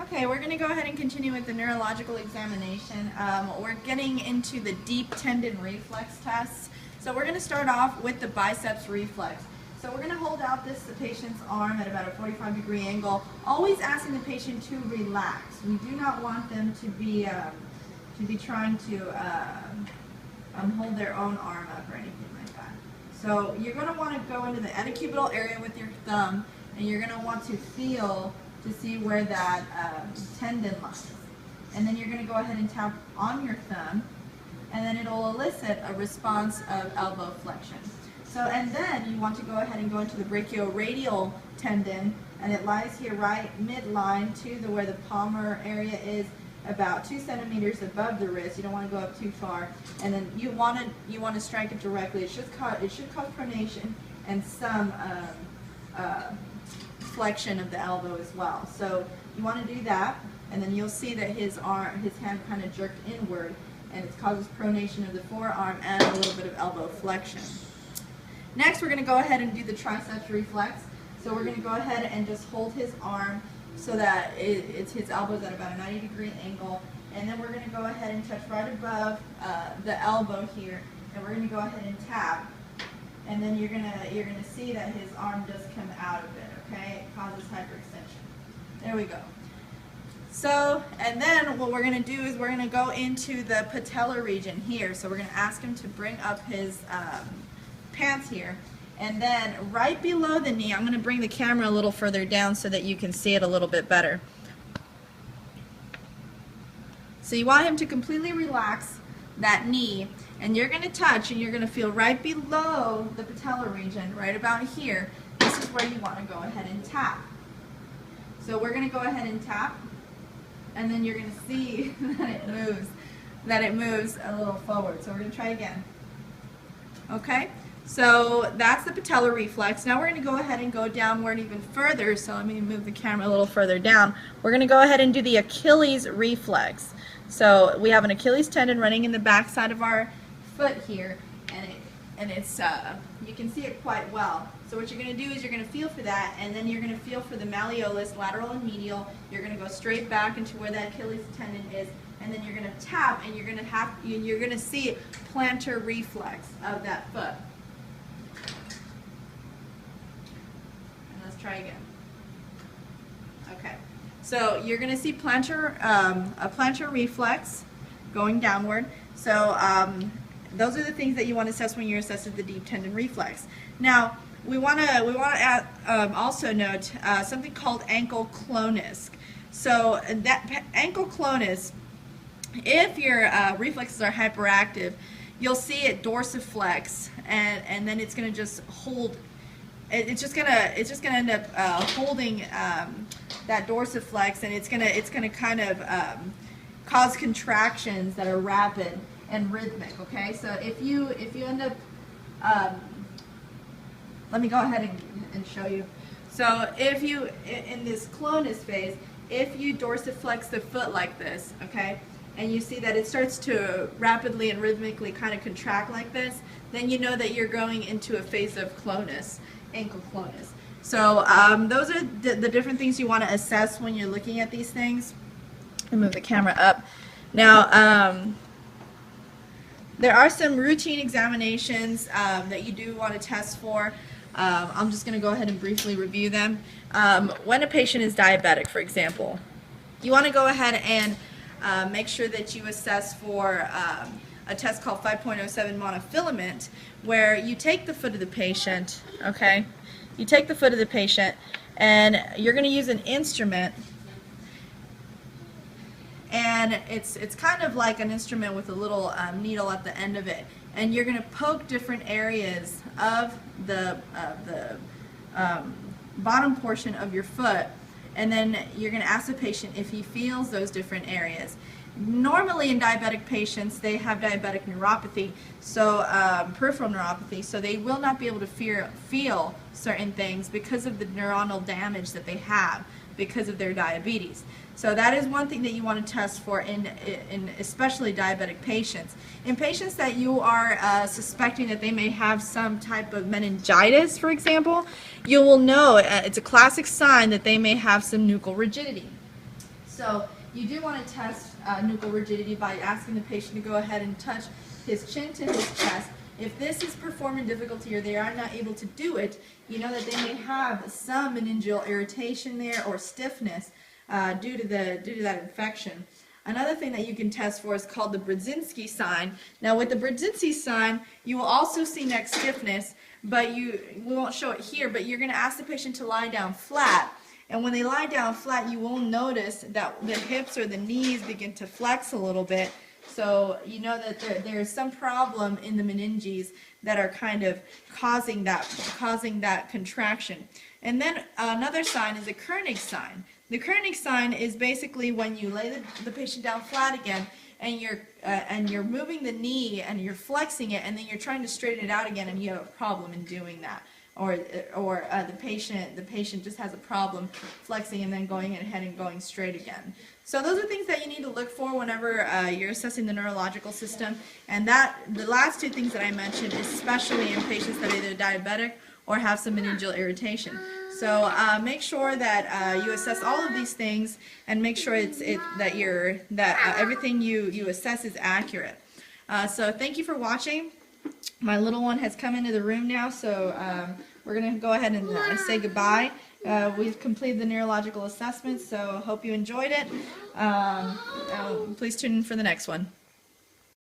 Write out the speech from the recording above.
Okay, we're going to go ahead and continue with the neurological examination. We're getting into the deep tendon reflex tests. So we're going to start off with the biceps reflex. So we're going to hold out the patient's arm at about a 45-degree angle, always asking the patient to relax. We do not want them to be trying to hold their own arm up or anything like that. So you're going to want to go into the eticubital area with your thumb, and you're going to want to feel to see where that tendon lies. And then you're going to go ahead and tap on your thumb, and then it'll elicit a response of elbow flexion. So, and then you want to go ahead and go into the brachioradial tendon, and it lies here right midline to where the palmar area is, about 2 centimeters above the wrist. You don't want to go up too far, and then you want to strike it directly. It should cause pronation and some flexion of the elbow as well. So you want to do that, and then you'll see that his hand kind of jerked inward, and it causes pronation of the forearm and a little bit of elbow flexion. Next, we're going to go ahead and do the triceps reflex. So we're going to go ahead and just hold his arm so that his elbow's at about a 90-degree angle, and then we're going to go ahead and touch right above the elbow here, and we're going to go ahead and tap, and then you're gonna see that his arm does come out a bit. Okay, it causes hyperextension. There we go. So, and then what we're going to do is we're going to go into the patellar region here. So we're going to ask him to bring up his pants here. And then right below the knee, I'm going to bring the camera a little further down so that you can see it a little bit better. So you want him to completely relax that knee, and you're going to touch, and you're going to feel right below the patellar region, right about here. This is where you want to go ahead and tap. So we're going to go ahead and tap, and then you're going to see that it moves a little forward. So we're going to try again. Okay, so that's the patellar reflex. Now we're going to go ahead and go downward even further. So let me move the camera a little further down. We're going to go ahead and do the Achilles reflex. So we have an Achilles tendon running in the back side of our foot here, and it's you can see it quite well. So what you're going to do is you're going to feel for that, and then you're going to feel for the malleolus, lateral and medial. You're going to go straight back into where that Achilles tendon is, and then you're going to tap, and you're going to see plantar reflex of that foot. And let's try again. Okay. So you're going to see a plantar reflex going downward. So those are the things that you want to assess when you're assessing the deep tendon reflex. Now, we want to also note something called ankle clonus. So that ankle clonus, if your reflexes are hyperactive, you'll see it dorsiflex, and then it's going to just hold. It's just gonna end up holding that dorsiflex, and it's gonna kind of cause contractions that are rapid and rhythmic. Okay, so if you end up let me go ahead and show you. So if you, in this clonus phase, if you dorsiflex the foot like this, okay, and you see that it starts to rapidly and rhythmically kind of contract like this, then you know that you're going into a phase of clonus, ankle clonus. So those are the different things you want to assess when you're looking at these things. I'll move the camera up. Now, there are some routine examinations that you do want to test for. I'm just going to go ahead and briefly review them. When a patient is diabetic, for example, you want to go ahead and make sure that you assess for a test called 5.07 monofilament, where you take the foot of the patient, okay? You take the foot of the patient, and you're going to use an instrument, and it's kind of like an instrument with a little needle at the end of it, and you're going to poke different areas of the bottom portion of your foot, and then you're going to ask the patient if he feels those different areas. Normally in diabetic patients, they have diabetic neuropathy, so peripheral neuropathy, so they will not be able to feel certain things because of the neuronal damage that they have because of their diabetes. So that is one thing that you want to test for in especially diabetic patients. In patients that you are suspecting that they may have some type of meningitis, for example, you will know it's a classic sign that they may have some nuchal rigidity. So you do want to test nuchal rigidity by asking the patient to go ahead and touch his chin to his chest. If this is performing difficulty or they are not able to do it, you know that they may have some meningeal irritation there or stiffness due to that infection. Another thing that you can test for is called the Brzezinski sign. Now with the Brzezinski sign, you will also see neck stiffness, but we won't show it here, but you're going to ask the patient to lie down flat. And when they lie down flat, you will notice that the hips or the knees begin to flex a little bit. So you know that there is some problem in the meninges that are kind of causing that contraction. And then another sign is the Koenig sign. The Koenig sign is basically when you lay the patient down flat again, and you're moving the knee and you're flexing it, and then you're trying to straighten it out again, and you have a problem in doing that. Or the patient just has a problem flexing and then going ahead and going straight again. So those are things that you need to look for whenever you're assessing the neurological system. And the last two things that I mentioned, especially in patients that are either diabetic or have some meningeal irritation. So make sure that you assess all of these things and make sure that everything you assess is accurate. So thank you for watching. My little one has come into the room now, so we're going to go ahead and say goodbye. We've completed the neurological assessment, so hope you enjoyed it. Please tune in for the next one.